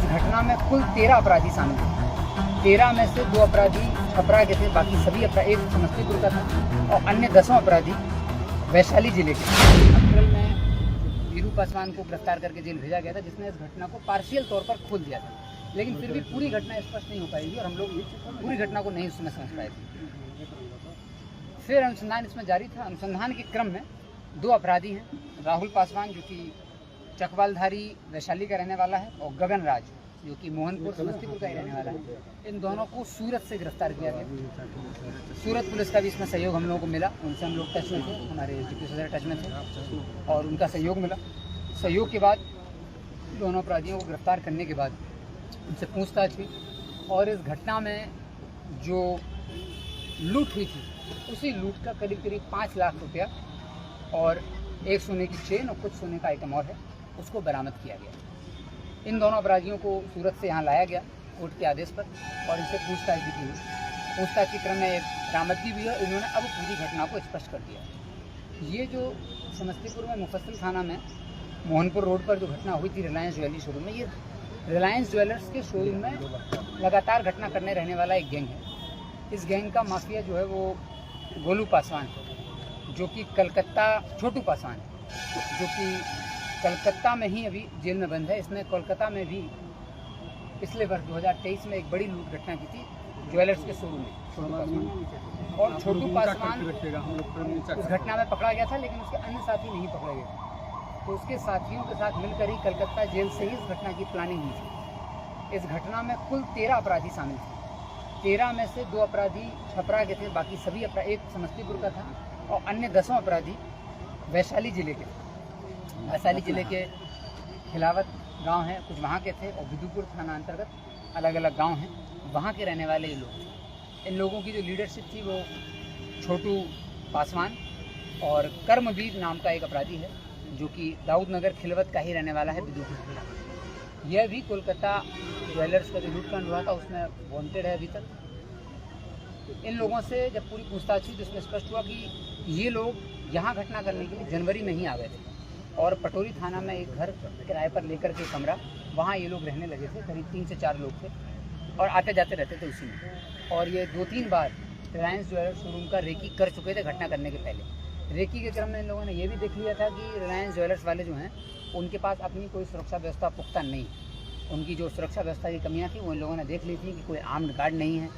इस घटना में कुल 13 अपराधी शामिल थे। 13 में से 2 अपराधी छपरा के थे, बाकी सभी अपराधी, एक समस्तीपुर का था और अन्य 10 अपराधी वैशाली जिले के। अप्रैल में वीरू पासवान को गिरफ्तार करके जेल भेजा गया था, जिसने इस घटना को पार्शियल तौर पर खोल दिया था, लेकिन फिर भी पूरी घटना स्पष्ट नहीं हो पाएगी और हम लोग पूरी घटना को नहीं उसमें समझ पाए थे। फिर अनुसंधान इसमें जारी था। अनुसंधान के क्रम में 2 अपराधी हैं, राहुल पासवान जो कि चकवालधारी वैशाली का रहने वाला है और गगन राज जो कि मोहनपुर समस्तीपुर का ही रहने वाला है। इन दोनों को सूरत से गिरफ्तार किया गया। सूरत पुलिस का भी इसमें सहयोग हम लोगों को मिला, उनसे हम लोग टच में थे, हमारे डिप्टी सदर टच में थे और उनका सहयोग मिला। सहयोग के बाद दोनों अपराधियों को गिरफ्तार करने के बाद उनसे पूछताछ हुई और इस घटना में जो लूट हुई थी उसी लूट का करीब 5 लाख रुपया और एक सोने की चेन और कुछ सोने का आइटम और है, उसको बरामद किया गया। इन दोनों अपराधियों को सूरत से यहाँ लाया गया कोर्ट के आदेश पर और इनसे पूछताछ भी की हुई। पूछताछ के क्रम में एक बरामदगी भी है। इन्होंने अब पूरी घटना को स्पष्ट कर दिया। ये जो समस्तीपुर में मुफस्सिल थाना में मोहनपुर रोड पर जो घटना हुई थी रिलायंस ज्वेलरी शोरूम में, ये रिलायंस ज्वेलर्स के शोरूम में लगातार घटना करने रहने वाला एक गैंग है। इस गैंग का माफिया जो है वो गोलू पासवान है, जो कि कलकत्ता, छोटू पासवान है जो कि कलकत्ता में ही अभी जेल में बंद है। इसने कोलकाता में भी पिछले वर्ष 2023 में एक बड़ी लूट घटना की थी ज्वेलर्स के शोरूम में और छोटू पासवान उस घटना में पकड़ा गया था, लेकिन उसके अन्य साथी नहीं पकड़े गए। तो उसके साथियों के साथ मिलकर ही कलकत्ता जेल से ही इस घटना की प्लानिंग हुई थी। इस घटना में कुल 13 अपराधी शामिल थे। 13 में से 2 अपराधी छपरा के थे, बाकी सभी अपराधी, एक समस्तीपुर का था और अन्य 10 अपराधी वैशाली जिले के। वैशाली जिले के खिलावत गांव हैं, कुछ वहाँ के थे और विदुपुर थाना अंतर्गत अलग अलग गांव हैं, वहाँ के रहने वाले ये लोग थे। इन लोगों की जो लीडरशिप थी वो छोटू पासवान और कर्मवीर नाम का एक अपराधी है जो कि दाऊद नगर खिलवत का ही रहने वाला है विदुपुर। यह भी कोलकाता ज्वेलर्स का जो लूटकांड हुआ था उसमें वांटेड है अभी तक। इन लोगों से जब पूरी पूछताछ हुई तो उसमें स्पष्ट हुआ कि ये लोग यहाँ घटना करने के लिए जनवरी में ही आ गए थे और पटोरी थाना में एक घर किराए पर लेकर के कमरा, वहाँ ये लोग रहने लगे थे। करीब 3 से 4 लोग थे और आते जाते रहते थे उसी में। और ये 2-3 बार रिलायंस ज्वेलर्स शोरूम का रेकी कर चुके थे घटना करने के पहले। रेकी के क्रम में इन लोगों ने ये भी देख लिया था कि रिलायंस ज्वेलर्स वाले जो हैं उनके पास अपनी कोई सुरक्षा व्यवस्था पुख्ता नहीं, उनकी जो सुरक्षा व्यवस्था की कमियाँ थी वो इन लोगों ने देख ली थी कि कोई आर्म्ड गार्ड नहीं है।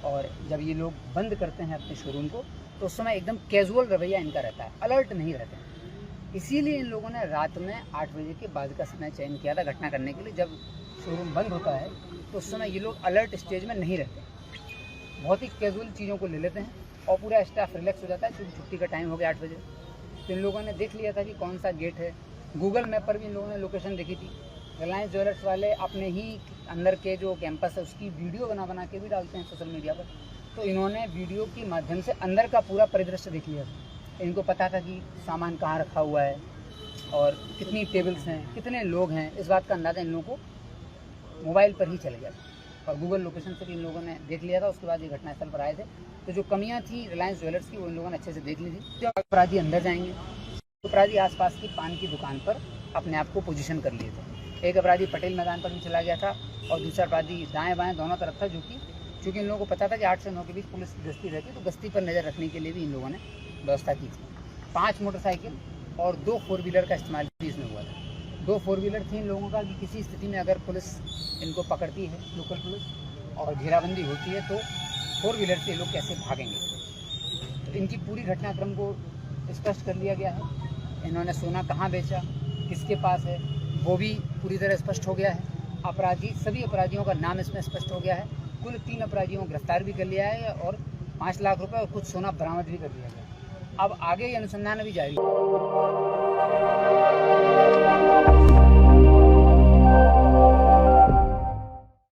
और जब ये लोग बंद करते हैं अपने शोरूम को तो उस समय एकदम कैजुअल रवैया इनका रहता है, अलर्ट नहीं रहते हैं। इसीलिए इन लोगों ने रात में 8 बजे के बाद का समय चयन किया था घटना करने के लिए। जब शोरूम बंद होता है तो उस समय ये लोग अलर्ट स्टेज में नहीं रहते, बहुत ही कैजुअल चीज़ों को ले लेते हैं और पूरा स्टाफ रिलैक्स हो जाता है क्योंकि छुट्टी का टाइम हो गया 8 बजे। तो इन लोगों ने देख लिया था कि कौन सा गेट है। गूगल मैप पर भी इन लोगों ने लोकेशन देखी थी। रिलायंस ज्वेलर्स वाले अपने ही अंदर के जो कैंपस है उसकी वीडियो बना के भी डालते हैं सोशल मीडिया पर। तो इन्होंने वीडियो के माध्यम से अंदर का पूरा परिदृश्य देख लिया था। इनको पता था कि सामान कहाँ रखा हुआ है और कितनी टेबल्स हैं, कितने लोग हैं, इस बात का अंदाज़ा इन लोगों को मोबाइल पर ही चल गया था और गूगल लोकेशन से भी इन लोगों ने देख लिया था। उसके बाद ये घटनास्थल पर आए थे तो जो कमियां थी रिलायंस ज्वेलर्स की वो इन लोगों ने अच्छे से देख ली थी। जब अपराधी अंदर जाएंगे तो अपराधी आसपास की पान की दुकान पर अपने आप को पोजीशन कर लिए थे। एक अपराधी पटेल मैदान पर भी चला गया था और दूसरा अपराधी दाएँ बाएँ दोनों तरफ था, जो कि चूँकि इन लोगों को पता था कि 8 से 9 के बीच पुलिस की गश्ती रहती तो गश्ती पर नज़र रखने के लिए भी इन लोगों ने व्यवस्था की थी। 5 मोटरसाइकिल और 2 4 व्हीलर का इस्तेमाल भी इसमें हुआ था। 2 4 व्हीलर थी इन लोगों का कि किसी स्थिति में अगर पुलिस इनको पकड़ती है, लोकल पुलिस, और घेराबंदी होती है तो 4 व्हीलर से लोग कैसे भागेंगे। तो इनकी पूरी घटनाक्रम को स्पष्ट कर लिया गया है। इन्होंने सोना कहाँ बेचा, किसके पास है, वो भी पूरी तरह स्पष्ट हो गया है। अपराधी, सभी अपराधियों का नाम इसमें स्पष्ट हो गया है। कुल 3 अपराधियों को गिरफ्तार भी कर लिया है और 5 लाख रुपए और कुछ सोना बरामद भी कर लिया गया। अब आगे ये अनुसंधान अभी जारी है।